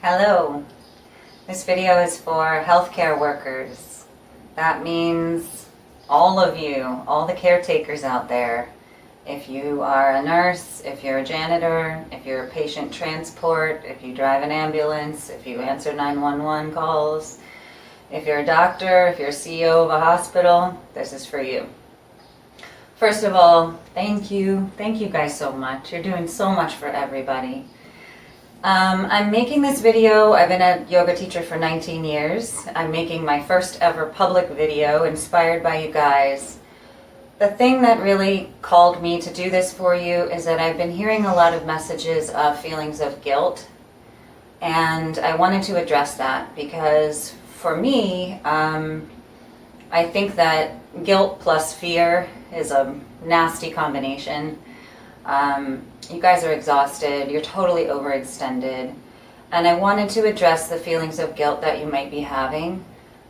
Hello. This video is for healthcare workers. That means all of you, all the caretakers out there. If you are a nurse, if you're a janitor, if you're a patient transport, if you drive an ambulance, if you answer 911 calls, if you're a doctor, if you're a CEO of a hospital, this is for you. First of all, thank you. Thank you guys so much. You're doing so much for everybody. I'm making this video. I've been a yoga teacher for 19 years. I'm making my first ever public video inspired by you guys. The thing that really called me to do this for you is that I've been hearing a lot of messages of feelings of guilt, and I wanted to address that because for me, I think that guilt plus fear is a nasty combination. You guys are exhausted, you're totally overextended, and I wanted to address the feelings of guilt that you might be having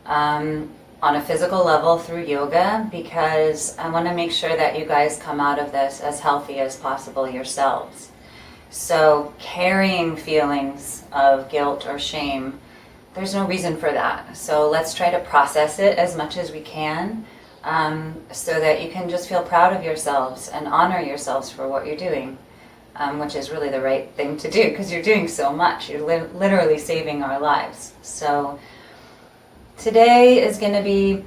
on a physical level through yoga, because I want to make sure that you guys come out of this as healthy as possible yourselves. So carrying feelings of guilt or shame, there's no reason for that. So let's try to process it as much as we can, so that you can just feel proud of yourselves and honor yourselves for what you're doing, which is really the right thing to do because you're doing so much. You're literally saving our lives. So today is going to be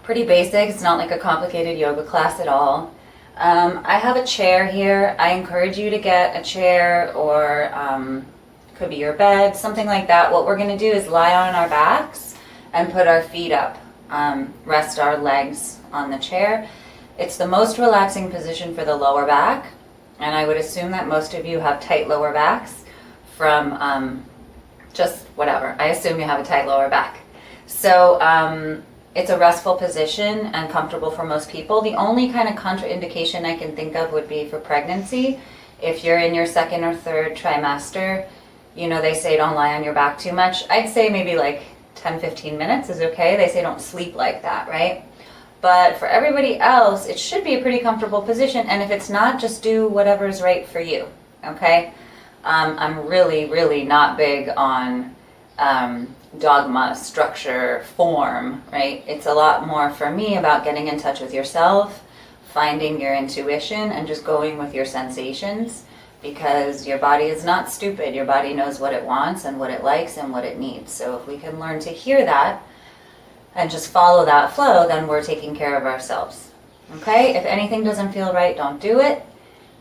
pretty basic. It's not like a complicated yoga class at all. I have a chair here. I encourage you to get a chair, or could be your bed, something like that. What we're going to do is lie on our backs and put our feet up. Rest our legs on the chair. It's the most relaxing position for the lower back, and I would assume that most of you have tight lower backs from just whatever. I assume you have a tight lower back. So it's a restful position and comfortable for most people. The only kind of contraindication I can think of would be for pregnancy. If you're in your second or third trimester, you know, they say don't lie on your back too much. I'd say maybe like 10-15 minutes is okay. They say don't sleep like that, right? But for everybody else, it should be a pretty comfortable position, and if it's not, just do whatever's right for you, okay? I'm really not big on dogma, structure, form, right? It's a lot more for me about getting in touch with yourself, finding your intuition, and just going with your sensations, because your body is not stupid. Your body knows what it wants and what it likes and what it needs. So if we can learn to hear that and just follow that flow, then we're taking care of ourselves. Okay? If anything doesn't feel right, don't do it.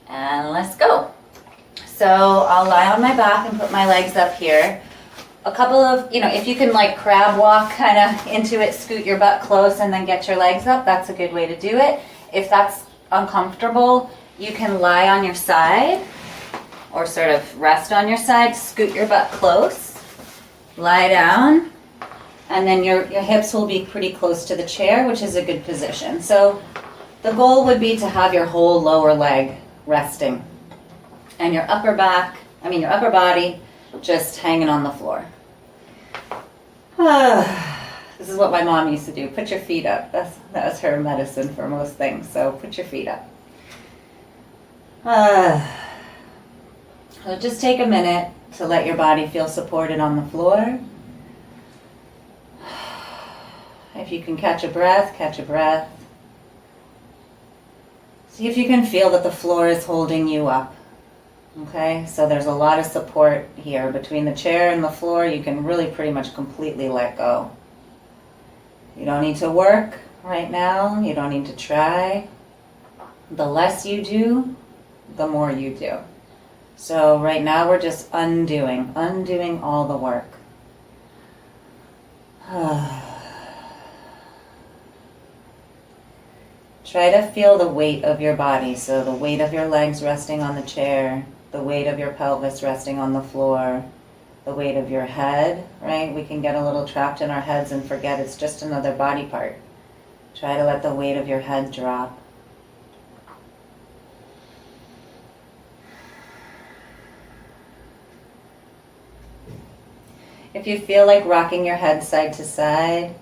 And let's go. So I'll lie on my back and put my legs up here. A couple of, if you can like crab walk kind of into it, scoot your butt close and then get your legs up, that's a good way to do it. If that's uncomfortable, you can lie on your side, or sort of rest on your side, scoot your butt close, lie down, and then your hips will be pretty close to the chair, which is a good position. So the goal would be to have your whole lower leg resting and your upper body just hanging on the floor. This is what my mom used to do. Put your feet up. That was her medicine for most things. So put your feet up. So just take a minute to let your body feel supported on the floor. If you can catch a breath, catch a breath. See if you can feel that the floor is holding you up. Okay, so there's a lot of support here. Between the chair and the floor, you can really pretty much completely let go. You don't need to work right now. You don't need to try. The less you do, the more you do. So right now we're just undoing all the work. Try to feel the weight of your body. So the weight of your legs resting on the chair, the weight of your pelvis resting on the floor, the weight of your head, right? We can get a little trapped in our heads and forget it's just another body part. Try to let the weight of your head drop. If you feel like rocking your head side to side,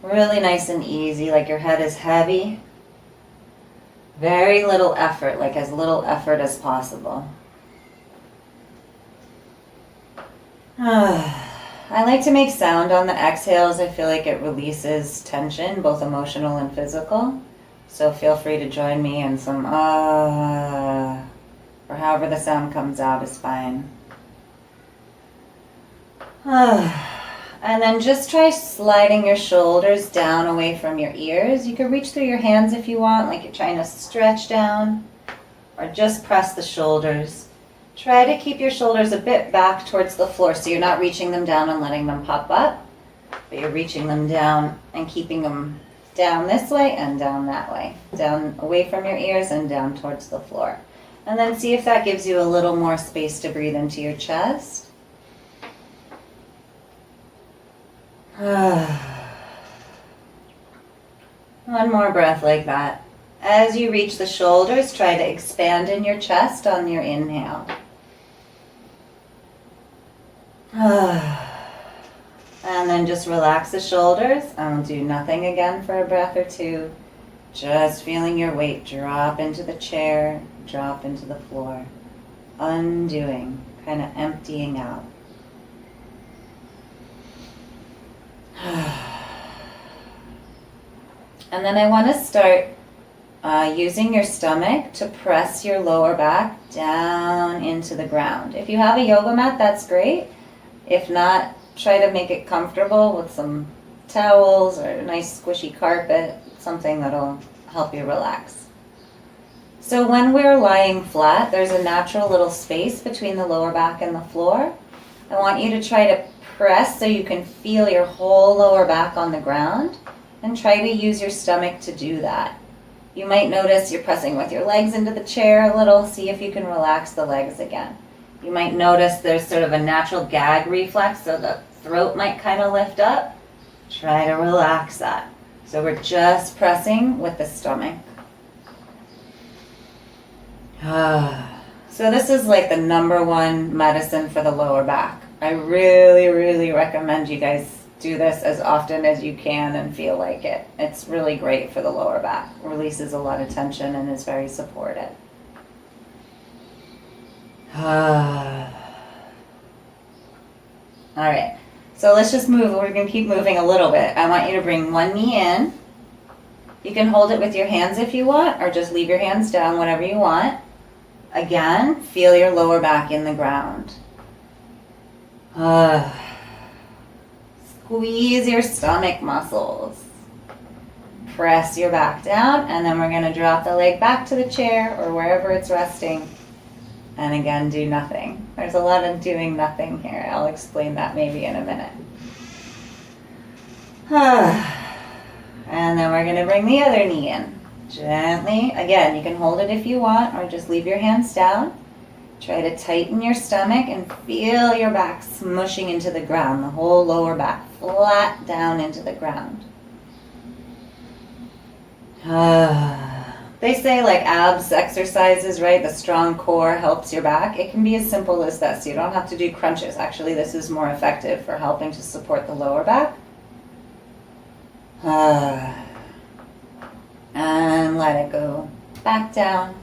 really nice and easy, like your head is heavy, Very little effort, like as little effort as possible. I like to make sound on the exhales. I feel like it releases tension, both emotional and physical. So feel free to join me in some or however the sound comes out is fine. And then just try sliding your shoulders down away from your ears. You can reach through your hands if you want, like you're trying to stretch down, or just press the shoulders. Try to keep your shoulders a bit back towards the floor so you're not reaching them down and letting them pop up, but you're reaching them down and keeping them down this way and down that way. Down away from your ears and down towards the floor. And then see if that gives you a little more space to breathe into your chest. One more breath like that. As you reach the shoulders, try to expand in your chest on your inhale. And then just relax the shoulders and do nothing again for a breath or two. Just feeling your weight drop into the chair, drop into the floor. Undoing, kind of emptying out. And then I want to start using your stomach to press your lower back down into the ground. If you have a yoga mat, that's great. If not, try to make it comfortable with some towels or a nice squishy carpet, something that'll help you relax. So when we're lying flat, there's a natural little space between the lower back and the floor. I want you to try to press so you can feel your whole lower back on the ground, and try to use your stomach to do that. You might notice you're pressing with your legs into the chair a little. See if you can relax the legs again. You might notice there's sort of a natural gag reflex, so the throat might kind of lift up. Try to relax that. So we're just pressing with the stomach. So this is like the #1 medicine for the lower back. I really, really recommend you guys do this as often as you can and feel like it. It's really great for the lower back. Releases a lot of tension and is very supportive. All right, so let's just move. We're going to keep moving a little bit. I want you to bring one knee in. You can hold it with your hands if you want, or just leave your hands down, whatever you want. Again, feel your lower back in the ground. Squeeze your stomach muscles. Press your back down, and then we're going to drop the leg back to the chair or wherever it's resting. And again, do nothing. There's a lot of doing nothing here. I'll explain that maybe in a minute. And then we're going to bring the other knee in. Gently. Again, you can hold it if you want, or just leave your hands down. Try to tighten your stomach and feel your back smushing into the ground, the whole lower back, flat down into the ground. They say like abs exercises, right? The strong core helps your back. It can be as simple as this. You don't have to do crunches. Actually, this is more effective for helping to support the lower back. And let it go back down.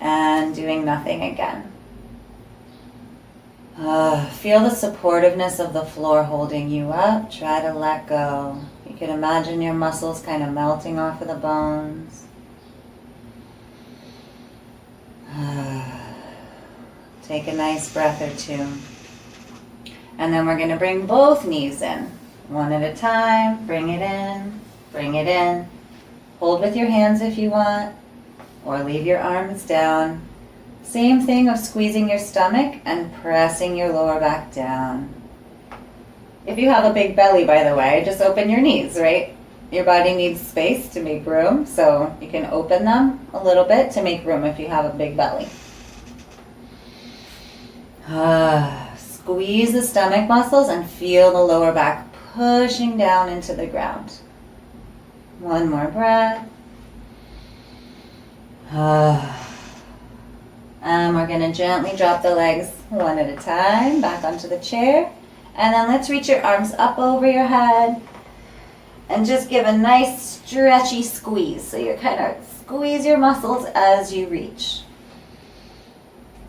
And doing nothing again. Feel the supportiveness of the floor holding you up. Try to let go. You can imagine your muscles kind of melting off of the bones. Take a nice breath or two. And then we're going to bring both knees in. One at a time. Bring it in. Bring it in. Hold with your hands if you want. Or leave your arms down. Same thing of squeezing your stomach and pressing your lower back down. If you have a big belly, by the way, just open your knees, right? Your body needs space to make room, so you can open them a little bit to make room if you have a big belly. Squeeze the stomach muscles and feel the lower back pushing down into the ground. One more breath. And we're going to gently drop the legs one at a time back onto the chair. And then let's reach your arms up over your head. And just give a nice stretchy squeeze. So you kind of squeeze your muscles as you reach.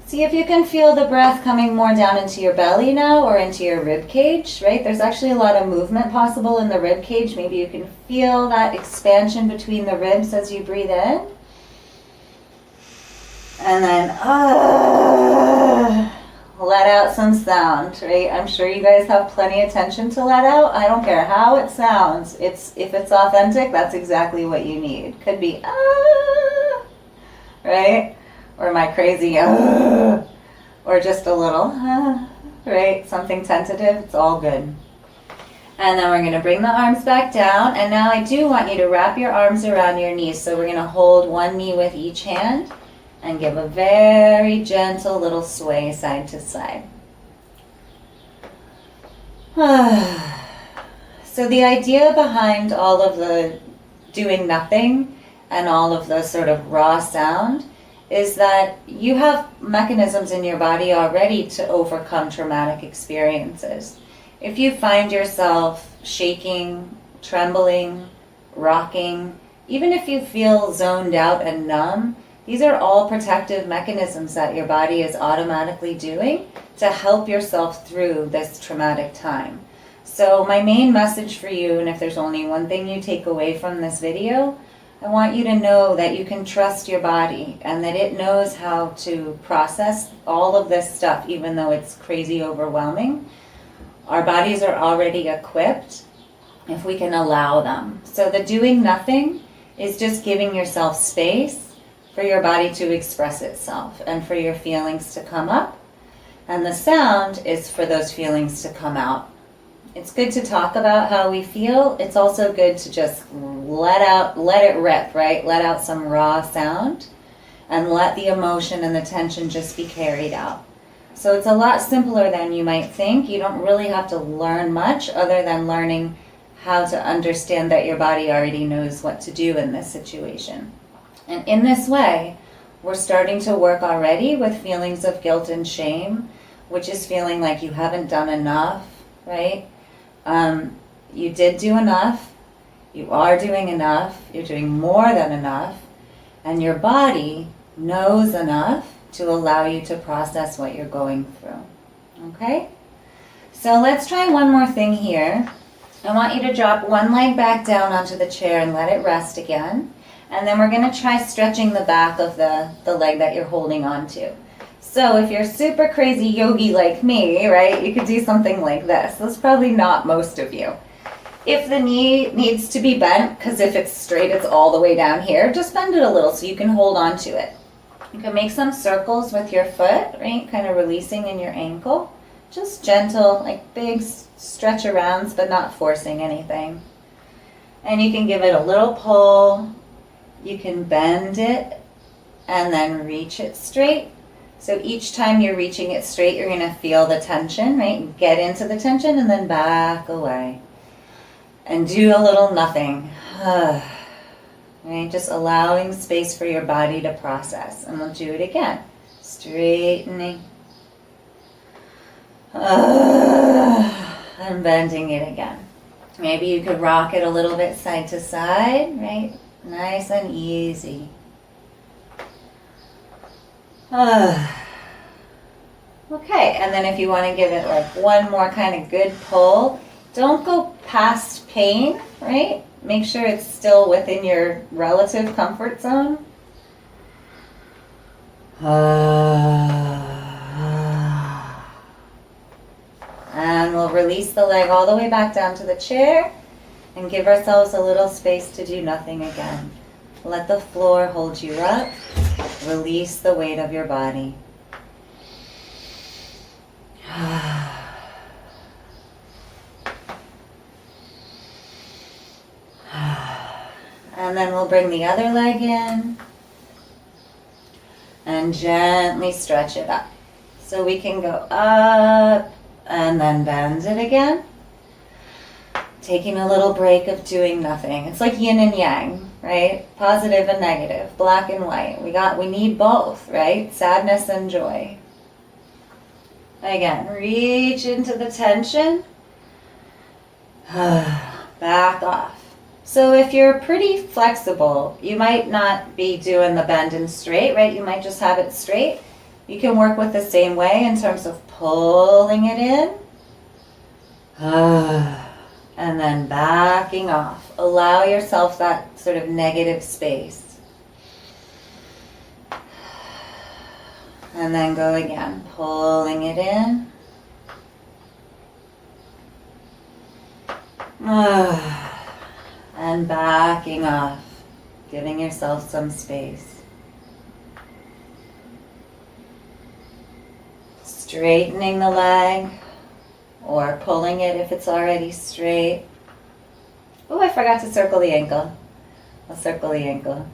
See if you can feel the breath coming more down into your belly now or into your rib cage, right? There's actually a lot of movement possible in the rib cage. Maybe you can feel that expansion between the ribs as you breathe in. And then let out some sound, right? I'm sure you guys have plenty of tension to let out. I don't care how it sounds. If it's authentic, that's exactly what you need. Could be right? Or my crazy or just a little right? Something tentative. It's all good. And then we're going to bring the arms back down. And now I do want you to wrap your arms around your knees. So we're going to hold one knee with each hand and give a very gentle little sway side to side. So the idea behind all of the doing nothing and all of the sort of raw sound is that you have mechanisms in your body already to overcome traumatic experiences. If you find yourself shaking, trembling, rocking, even if you feel zoned out and numb, these are all protective mechanisms that your body is automatically doing to help yourself through this traumatic time. So my main message for you, and if there's only one thing you take away from this video, I want you to know that you can trust your body and that it knows how to process all of this stuff, even though it's crazy overwhelming. Our bodies are already equipped if we can allow them. So the doing nothing is just giving yourself space for your body to express itself and for your feelings to come up. And the sound is for those feelings to come out. It's good to talk about how we feel. It's also good to just let it rip, right? Let out some raw sound and let the emotion and the tension just be carried out. So it's a lot simpler than you might think. You don't really have to learn much other than learning how to understand that your body already knows what to do in this situation. And in this way, we're starting to work already with feelings of guilt and shame, which is feeling like you haven't done enough, right? You did do enough. You are doing enough. You're doing more than enough. And your body knows enough to allow you to process what you're going through. Okay? So let's try one more thing here. I want you to drop one leg back down onto the chair and let it rest again. And then we're going to try stretching the back of the leg that you're holding on to. So if you're super crazy yogi like me, right, you could do something like this. That's probably not most of you. If the knee needs to be bent, because if it's straight, it's all the way down here, just bend it a little so you can hold on to it. You can make some circles with your foot, right, kind of releasing in your ankle. Just gentle, like big stretch arounds, but not forcing anything. And you can give it a little pull. You can bend it and then reach it straight. So each time you're reaching it straight, you're going to feel the tension, right? Get into the tension and then back away. And do a little nothing. Right? Just allowing space for your body to process. And we'll do it again. Straightening. And bending it again. Maybe you could rock it a little bit side to side, right? Nice and easy. Okay, and then if you want to give it like one more kind of good pull, don't go past pain, right? Make sure it's still within your relative comfort zone. And we'll release the leg all the way back down to the chair and give ourselves a little space to do nothing again. Let the floor hold you up. Release the weight of your body. And then we'll bring the other leg in and gently stretch it up. So we can go up and then bend it again. Taking a little break of doing nothing. It's like yin and yang, right? Positive and negative, black and white. We need both, right? Sadness and joy. Again, reach into the tension. Back off. So if you're pretty flexible, you might not be doing the bend and straight, right? You might just have it straight. You can work with the same way in terms of pulling it in. And then backing off. Allow yourself that sort of negative space. And then go again, pulling it in. And backing off, giving yourself some space. Straightening the leg, or pulling it if it's already straight. Oh, I forgot to circle the ankle. I'll circle the ankle.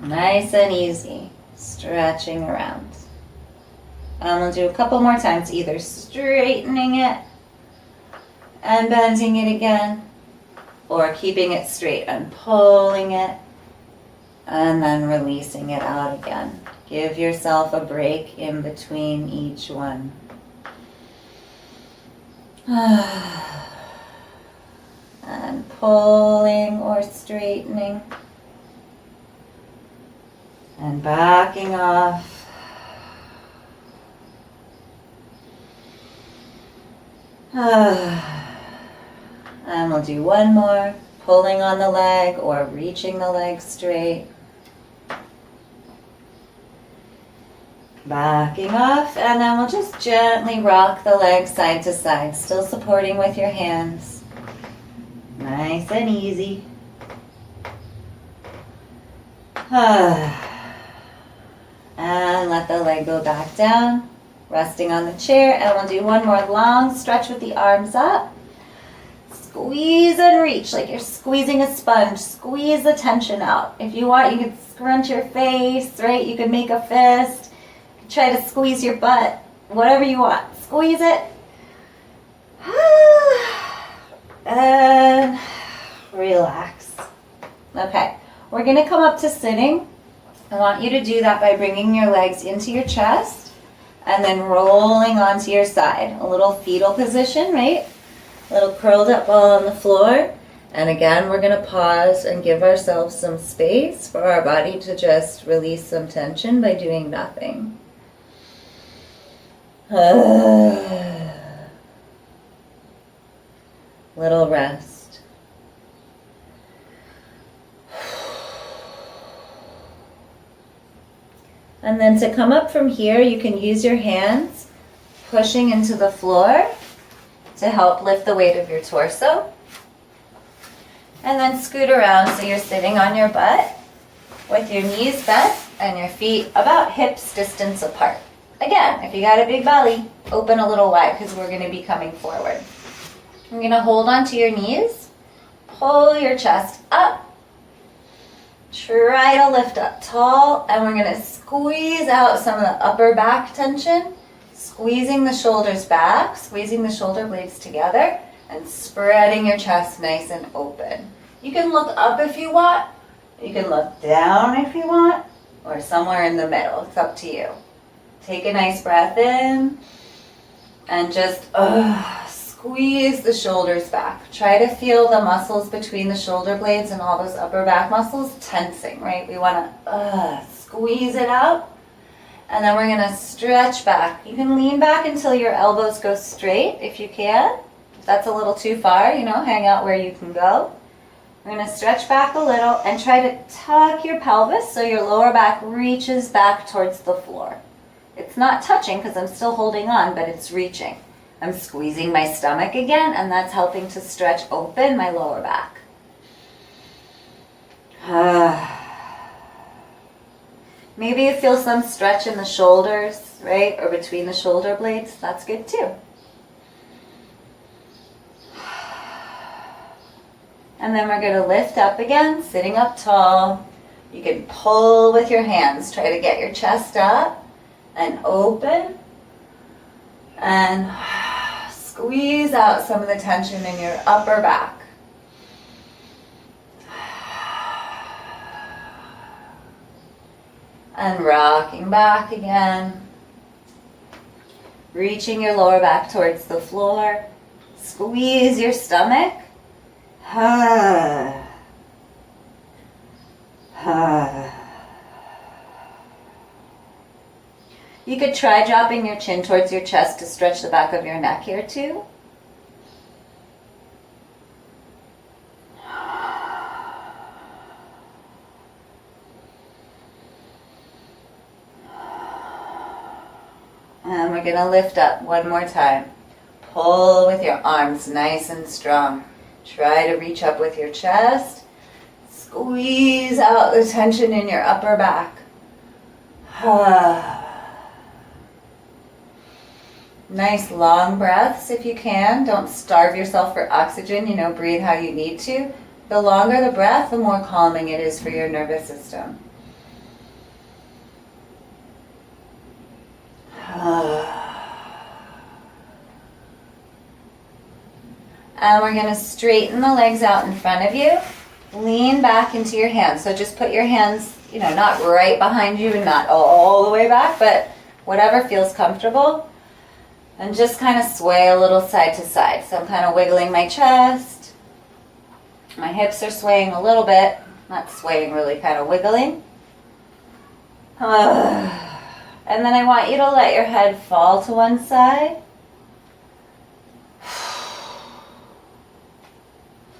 Nice and easy, stretching around. And we'll do a couple more times, either straightening it and bending it again, or keeping it straight and pulling it, and then releasing it out again. Give yourself a break in between each one. And pulling or straightening. And backing off. And we'll do one more, pulling on the leg or reaching the leg straight. Backing off, and then we'll just gently rock the leg side to side, still supporting with your hands. Nice and easy. And let the leg go back down. Resting on the chair, and we'll do one more long stretch with the arms up. Squeeze and reach like you're squeezing a sponge. Squeeze the tension out. If you want, you can scrunch your face, right? You can make a fist. Try to squeeze your butt. Whatever you want. Squeeze it. And relax. Okay, we're going to come up to sitting. I want you to do that by bringing your legs into your chest. And then rolling onto your side. A little fetal position, right? A little curled up ball on the floor. And again, we're going to pause and give ourselves some space for our body to just release some tension by doing nothing. Little rest. And then to come up from here, you can use your hands pushing into the floor to help lift the weight of your torso. And then scoot around so you're sitting on your butt with your knees bent and your feet about hips distance apart. Again, if you got a big belly, open a little wide because we're going to be coming forward. You're going to hold onto your knees, pull your chest up. Try to lift up tall, and we're going to squeeze out some of the upper back tension, squeezing the shoulders back, squeezing the shoulder blades together, and spreading your chest nice and open. You can look up if you want, you can look down if you want, or somewhere in the middle. It's up to you. Take a nice breath in, and just squeeze the shoulders back. Try to feel the muscles between the shoulder blades and all those upper back muscles tensing, right? We want to squeeze it out. And then we're going to stretch back. You can lean back until your elbows go straight if you can. If that's a little too far, hang out where you can go. We're going to stretch back a little and try to tuck your pelvis so your lower back reaches back towards the floor. It's not touching because I'm still holding on, but it's reaching. I'm squeezing my stomach again, and that's helping to stretch open my lower back. Maybe you feel some stretch in the shoulders, right? Or between the shoulder blades. That's good too. And then we're going to lift up again, sitting up tall. You can pull with your hands. Try to get your chest up and open. And squeeze out some of the tension in your upper back. And rocking back again. Reaching your lower back towards the floor. Squeeze your stomach. You could try dropping your chin towards your chest to stretch the back of your neck here too. And we're going to lift up one more time. Pull with your arms nice and strong. Try to reach up with your chest. Squeeze out the tension in your upper back. Nice long breaths if you can. Don't starve yourself for oxygen. Breathe how you need to. The longer the breath, the more calming it is for your nervous system. And we're going to straighten the legs out in front of you. Lean back into your hands. So just put your hands, not right behind you and not all the way back, but whatever feels comfortable. And just kind of sway a little side to side. So I'm kind of wiggling my chest. My hips are swaying a little bit. Not swaying, really kind of wiggling. And then I want you to let your head fall to one side.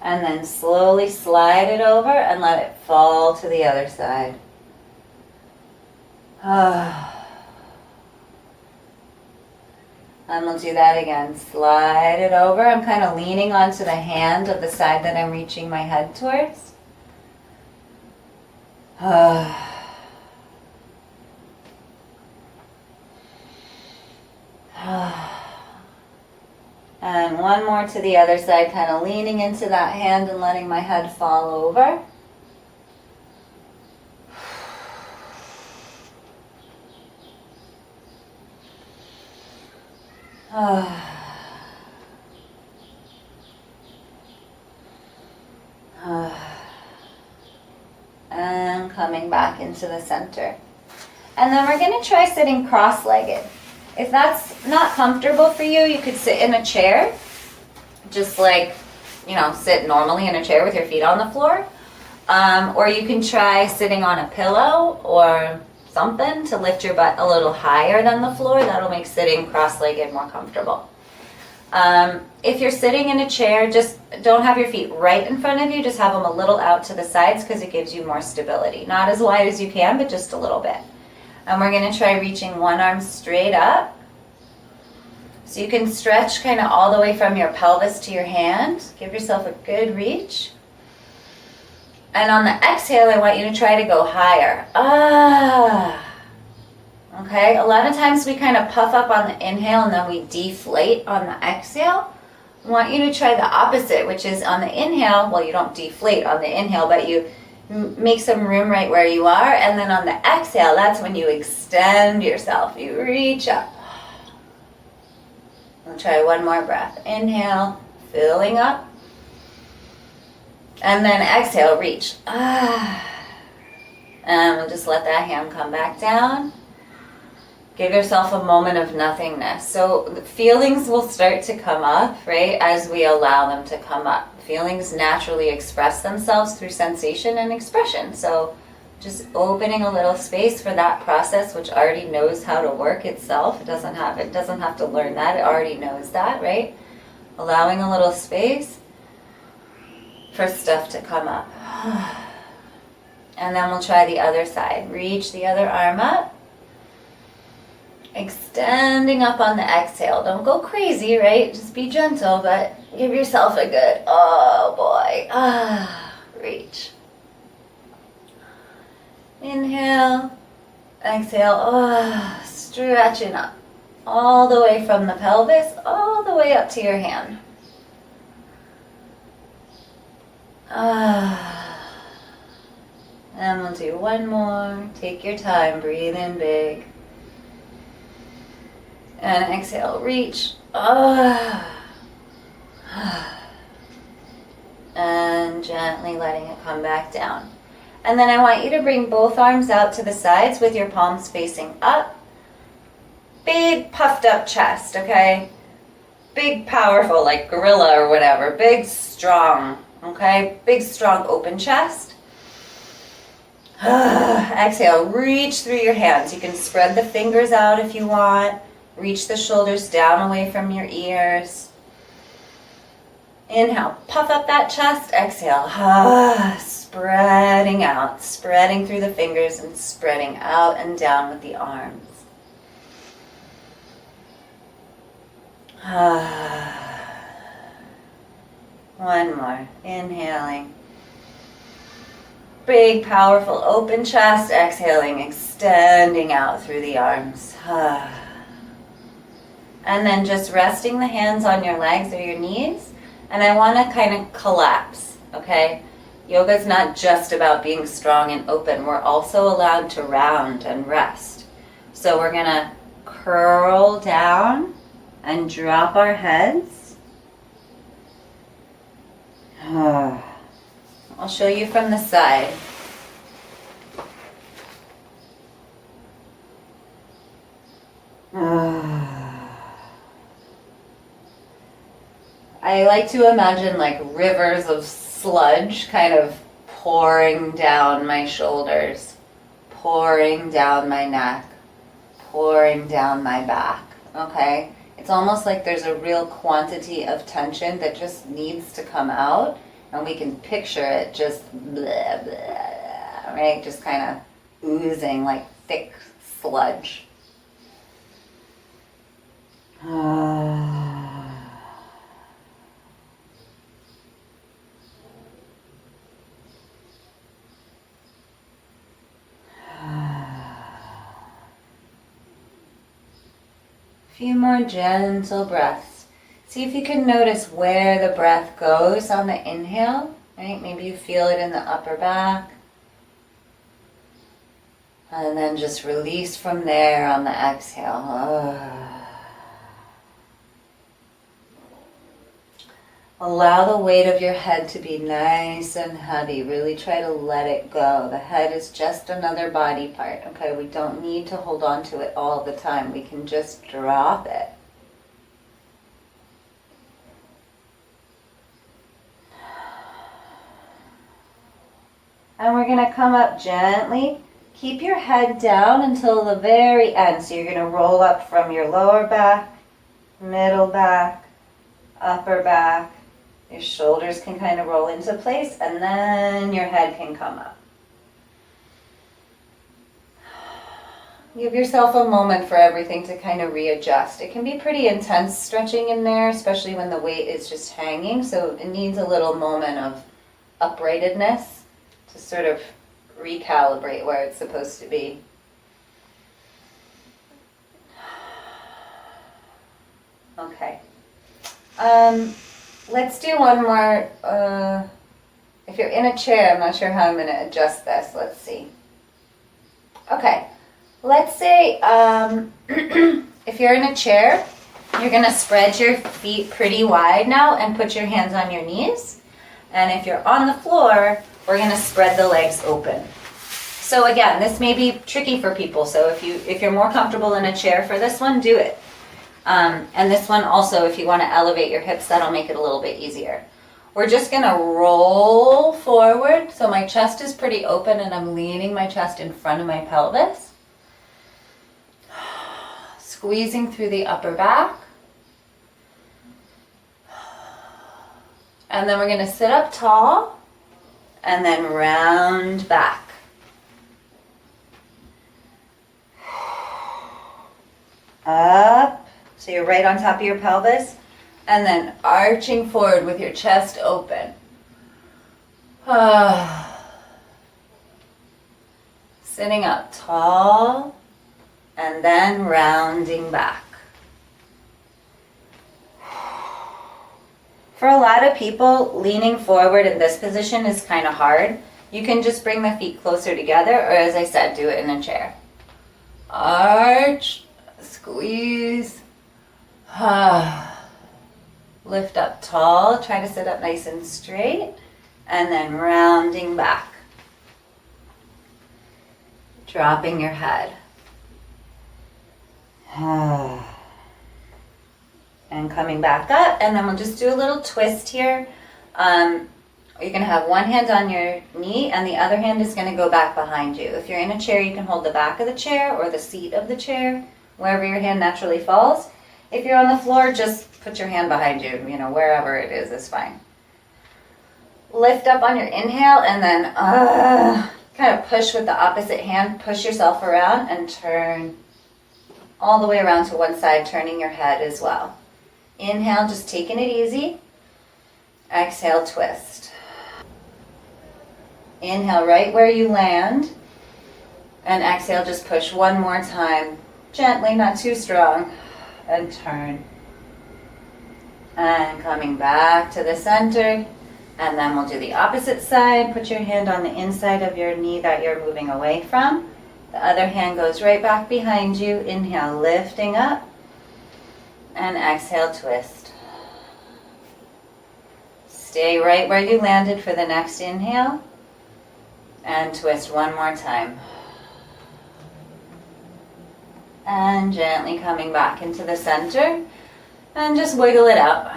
And then slowly slide it over and let it fall to the other side. And we'll do that again. Slide it over. I'm kind of leaning onto the hand of the side that I'm reaching my head towards. And one more to the other side, kind of leaning into that hand and letting my head fall over. And coming back into the center. And then we're going to try sitting cross-legged. If that's not comfortable for you, you could sit in a chair. Just like, sit normally in a chair with your feet on the floor. Or you can try sitting on a pillow or something to lift your butt a little higher than the floor. That'll make sitting cross-legged more comfortable. If you're sitting in a chair, just don't have your feet right in front of you. Just have them a little out to the sides because it gives you more stability. Not as wide as you can, but just a little bit. And we're going to try reaching one arm straight up. So you can stretch kind of all the way from your pelvis to your hand. Give yourself a good reach. And on the exhale, I want you to try to go higher. Okay, a lot of times we kind of puff up on the inhale and then we deflate on the exhale. I want you to try the opposite, which is on the inhale, well, you don't deflate on the inhale, but you make some room right where you are. And then on the exhale, that's when you extend yourself. You reach up. We'll try one more breath. Inhale, filling up. And then exhale, reach. And we'll just let that hand come back down. Give yourself a moment of nothingness. So the feelings will start to come up, right, as we allow them to come up. Feelings naturally express themselves through sensation and expression. So just opening a little space for that process, which already knows how to work itself. It doesn't have to learn that. It already knows that, right? Allowing a little space for stuff to come up. And then we'll try the other side. Reach the other arm up. Extending up on the exhale. Don't go crazy, right? Just be gentle, but give yourself a good, oh boy. Reach. Inhale. Exhale. Stretching up. All the way from the pelvis, all the way up to your hand. And we'll do one more. Take your time. Breathe in big. And exhale, reach. And gently letting it come back down. And then I want you to bring both arms out to the sides with your palms facing up. big puffed up chest, okay? Big, powerful, like gorilla or whatever. Big, strong, okay? Big, strong, open chest. Exhale, reach through your hands. You can spread the fingers out if you want. Reach the shoulders down away from your ears. Inhale, puff up that chest. Exhale, spreading out, spreading through the fingers and spreading out and down with the arms. One more, inhaling. Big, powerful, open chest. Exhaling, extending out through the arms. And then just resting the hands on your legs or your knees. And I want to kind of collapse, okay? Yoga is not just about being strong and open. We're also allowed to round and rest. So we're going to curl down and drop our heads. I'll show you from the side. I like to imagine like rivers of sludge kind of pouring down my shoulders, pouring down my neck, pouring down my back, okay? It's almost like there's a real quantity of tension that just needs to come out, and we can picture it just blah, blah, right? Just kind of oozing like thick sludge. Few more gentle breaths. See if you can notice where the breath goes on the inhale, right? Maybe you feel it in the upper back. And then just release from there on the exhale. Allow the weight of your head to be nice and heavy. Really try to let it go. The head is just another body part, okay? We don't need to hold on to it all the time. We can just drop it. And we're going to come up gently. Keep your head down until the very end. So you're going to roll up from your lower back, middle back, upper back. Your shoulders can kind of roll into place, and then your head can come up. Give yourself a moment for everything to kind of readjust. It can be pretty intense stretching in there, especially when the weight is just hanging, so it needs a little moment of uprightedness to sort of recalibrate where it's supposed to be. Okay. Let's do one more. If you're in a chair, I'm not sure how I'm going to adjust this. Let's see. Okay. Let's say if you're in a chair, you're going to spread your feet pretty wide now and put your hands on your knees. And if you're on the floor, we're going to spread the legs open. So again, this may be tricky for people. So if you're more comfortable in a chair for this one, do it. And this one also, if you want to elevate your hips, that'll make it a little bit easier. We're just going to roll forward. So my chest is pretty open and I'm leaning my chest in front of my pelvis. Squeezing through the upper back. And then we're going to sit up tall and then round back. Up. So you're right on top of your pelvis, and then arching forward with your chest open. Sitting up tall, and then rounding back. For a lot of people, leaning forward in this position is kind of hard. You can just bring the feet closer together, or as I said, do it in a chair. Arch, squeeze. Lift up tall, try to sit up nice and straight, and then rounding back. Dropping your head. And coming back up, and then we'll just do a little twist here. You're going to have one hand on your knee and the other hand is going to go back behind you. If you're in a chair, you can hold the back of the chair or the seat of the chair, wherever your hand naturally falls. If you're on the floor, just put your hand behind you, wherever it is fine. Lift up on your inhale and then kind of push with the opposite hand, push yourself around and turn all the way around to one side, turning your head as well. Inhale, just taking it easy. Exhale, twist. Inhale right where you land. And exhale, just push one more time. Gently, not too strong. And turn. And coming back to the center. And then we'll do the opposite side. Put your hand on the inside of your knee that you're moving away from. The other hand goes right back behind you. Inhale, lifting up. And exhale, twist. Stay right where you landed for the next inhale. And twist one more time. And gently coming back into the center. And just wiggle it out.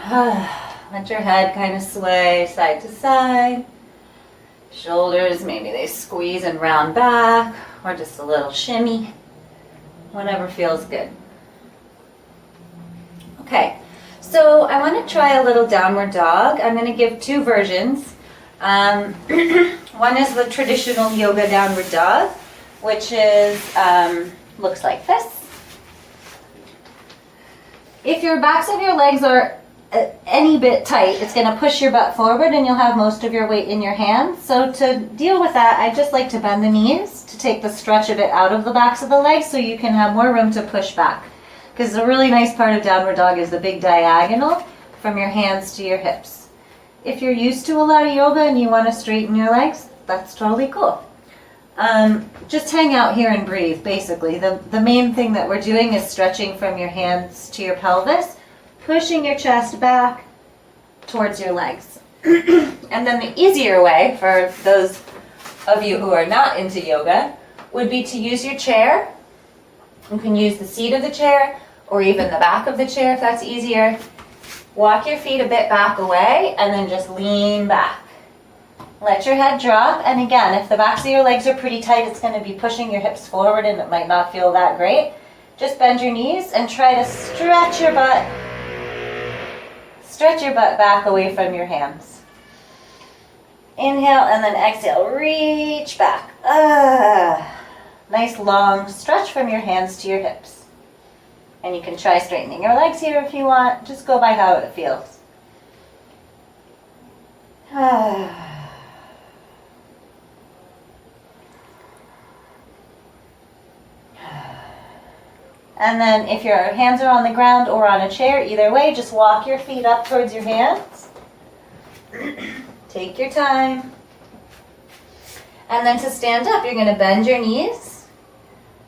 Let your head kind of sway side to side. Shoulders, maybe they squeeze and round back. Or just a little shimmy. Whatever feels good. Okay, so I want to try a little downward dog. I'm going to give two versions. One is the traditional yoga downward dog, which is looks like this. If your backs of your legs are any bit tight, it's going to push your butt forward and you'll have most of your weight in your hands. So to deal with that, I just like to bend the knees to take the stretch of it out of the backs of the legs so you can have more room to push back. Because the really nice part of downward dog is the big diagonal from your hands to your hips. If you're used to a lot of yoga and you want to straighten your legs, that's totally cool. Just hang out here and breathe, basically. The main thing that we're doing is stretching from your hands to your pelvis, pushing your chest back towards your legs. And then the easier way for those of you who are not into yoga would be to use your chair. You can use the seat of the chair or even the back of the chair if that's easier. Walk your feet a bit back away and then just lean back. Let your head drop, and again, if the backs of your legs are pretty tight, it's going to be pushing your hips forward and it might not feel that great. Just bend your knees and try to stretch your butt back away from your hands. Inhale and then exhale, reach back. Nice long stretch from your hands to your hips. And you can try straightening your legs here if you want. Just go by how it feels. And then if your hands are on the ground or on a chair, either way, just walk your feet up towards your hands. Take your time. And then to stand up, you're going to bend your knees,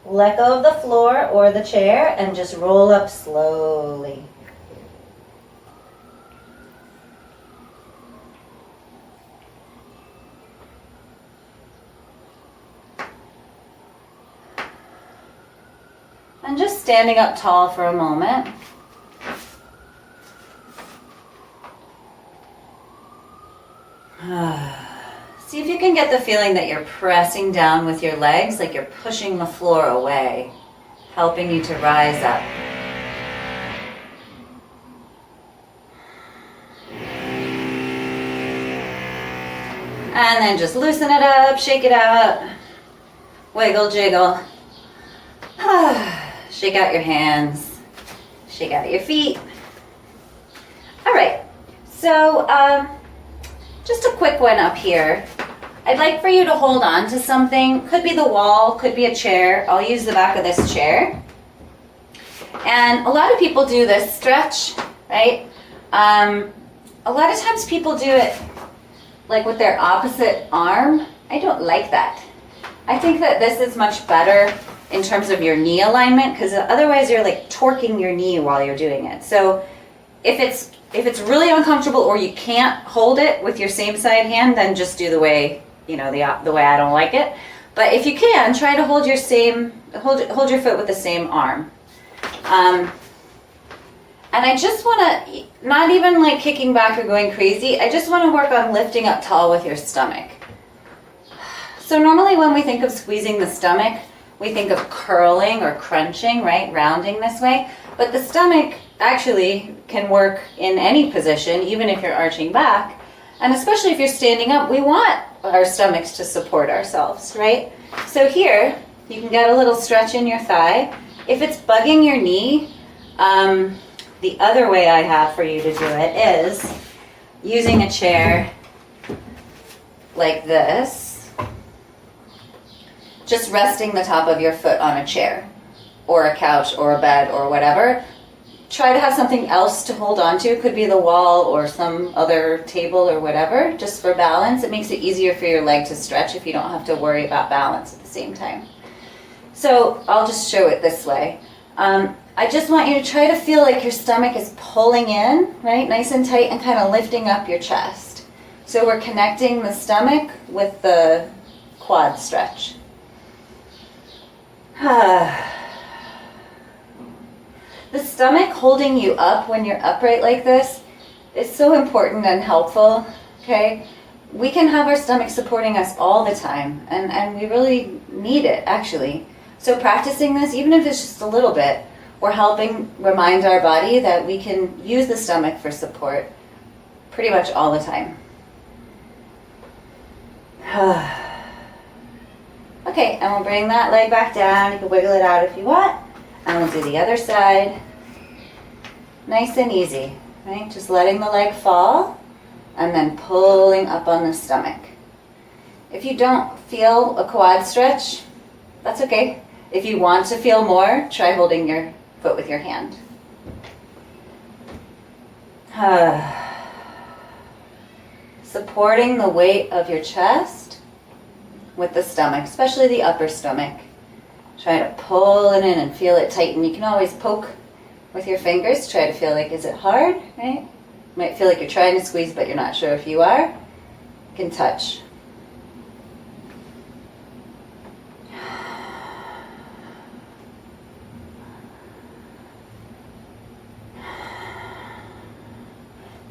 let go of the floor or the chair, and just roll up slowly. And just standing up tall for a moment. See if you can get the feeling that you're pressing down with your legs, like you're pushing the floor away, helping you to rise up. And then just loosen it up, shake it out, wiggle, jiggle. Shake out your hands, shake out your feet. All right, so just a quick one up here. I'd like for you to hold on to something. Could be the wall, could be a chair. I'll use the back of this chair. And a lot of people do this stretch, right? A lot of times people do it like with their opposite arm. I don't like that. I think that this is much better in terms of your knee alignment, because otherwise you're like torquing your knee while you're doing it. So if it's really uncomfortable or you can't hold it with your same side hand, then just do the way, the way I don't like it. But if you can, try to hold your foot with the same arm. And I just want to, not even like kicking back or going crazy, I just want to work on lifting up tall with your stomach. So normally when we think of squeezing the stomach, we think of curling or crunching, right? Rounding this way. But the stomach actually can work in any position, even if you're arching back. And especially if you're standing up, we want our stomachs to support ourselves, right? So here, you can get a little stretch in your thigh. If it's bugging your knee, the other way I have for you to do it is using a chair like this, just resting the top of your foot on a chair or a couch or a bed or whatever. Try to have something else to hold on to. It could be the wall or some other table or whatever, just for balance. It makes it easier for your leg to stretch if you don't have to worry about balance at the same time. So I'll just show it this way. I just want you to try to feel like your stomach is pulling in, right? Nice and tight, and kind of lifting up your chest. So we're connecting the stomach with the quad stretch. The stomach holding you up when you're upright like this is so important and helpful, okay? We can have our stomach supporting us all the time, and we really need it, actually. So practicing this, even if it's just a little bit, we're helping remind our body that we can use the stomach for support pretty much all the time. Okay, and we'll bring that leg back down. You can wiggle it out if you want. And we'll do the other side. Nice and easy, right? Just letting the leg fall and then pulling up on the stomach. If you don't feel a quad stretch, that's okay. If you want to feel more, try holding your foot with your hand. Supporting the weight of your chest with the stomach, especially the upper stomach. Try to pull it in and feel it tighten. You can always poke with your fingers. Try to feel like, is it hard, right? You might feel like you're trying to squeeze, but you're not sure if you are. You can touch.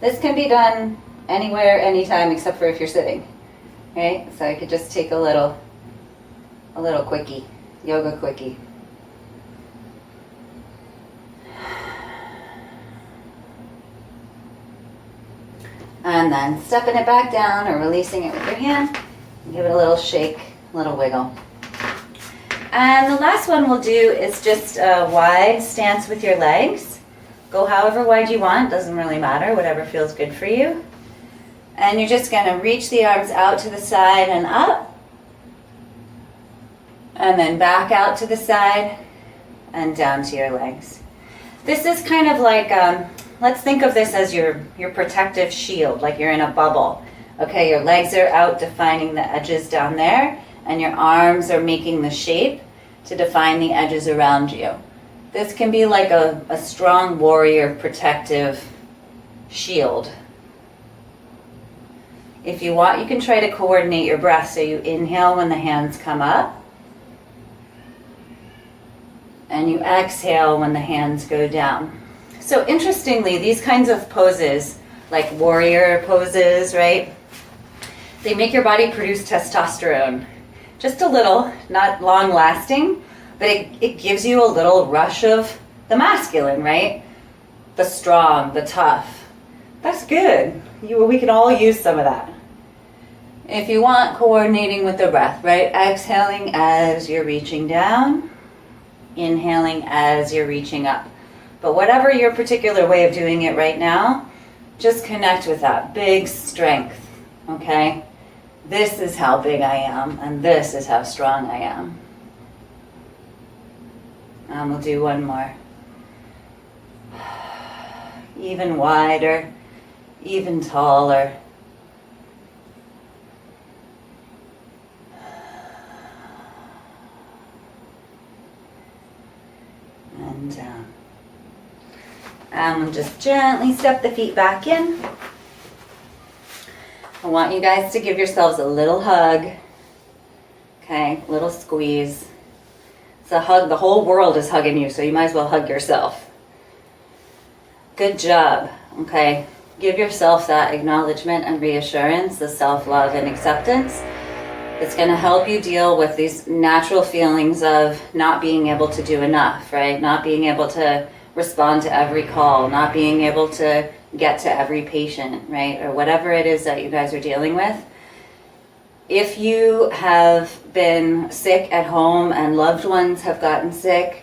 This can be done anywhere, anytime, except for if you're sitting, right? So I could just take a little quickie, yoga quickie. And then stepping it back down or releasing it with your hand. Give it a little shake, a little wiggle. And the last one we'll do is just a wide stance with your legs. Go however wide you want, doesn't really matter, whatever feels good for you. And you're just going to reach the arms out to the side and up. And then back out to the side and down to your legs. This is kind of like, let's think of this as your protective shield, like you're in a bubble. Okay, your legs are out defining the edges down there, and your arms are making the shape to define the edges around you. This can be like a strong warrior protective shield. If you want, you can try to coordinate your breath. So you inhale when the hands come up, and you exhale when the hands go down. So interestingly, these kinds of poses, like warrior poses, right? They make your body produce testosterone. Just a little, not long lasting, but it gives you a little rush of the masculine, right? The strong, the tough. That's good. We can all use some of that. If you want, coordinating with the breath, right? Exhaling as you're reaching down, inhaling as you're reaching up. But whatever your particular way of doing it right now, just connect with that big strength, okay? This is how big I am, and this is how strong I am. And we'll do one more. Even wider, even taller. And down. And we'll just gently step the feet back in. I want you guys to give yourselves a little hug. Okay, little squeeze. It's a hug. The whole world is hugging you, so you might as well hug yourself. Good job. Okay. Give yourself that acknowledgement and reassurance, the self-love and acceptance. It's going to help you deal with these natural feelings of not being able to do enough, right? Not being able to respond to every call, not being able to get to every patient, right? Or whatever it is that you guys are dealing with. If you have been sick at home and loved ones have gotten sick,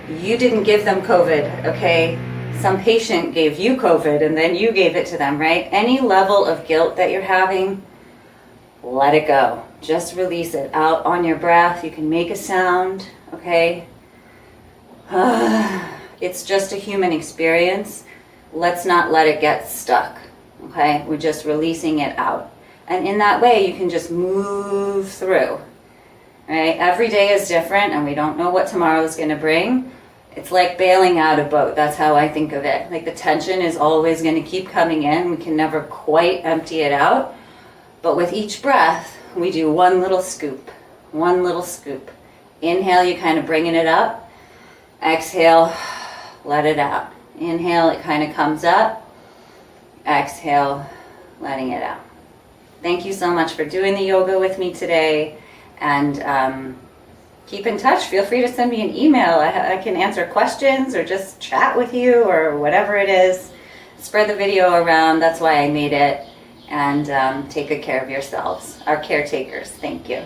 you didn't give them COVID, okay? Some patient gave you COVID and then you gave it to them, right? Any level of guilt that you're having, let it go. Just release it out on your breath. You can make a sound, okay? It's just a human experience. Let's not let it get stuck, okay? We're just releasing it out. And in that way, you can just move through, right? Every day is different and we don't know what tomorrow is going to bring. It's like bailing out a boat. That's how I think of it. Like the tension is always going to keep coming in. We can never quite empty it out. But with each breath, we do one little scoop, one little scoop. Inhale, you're kind of bringing it up. Exhale, let it out. Inhale, it kind of comes up. Exhale, letting it out. Thank you so much for doing the yoga with me today. And keep in touch. Feel free to send me an email. I can answer questions or just chat with you or whatever it is. Spread the video around. That's why I made it. And take good care of yourselves. Our caretakers. Thank you.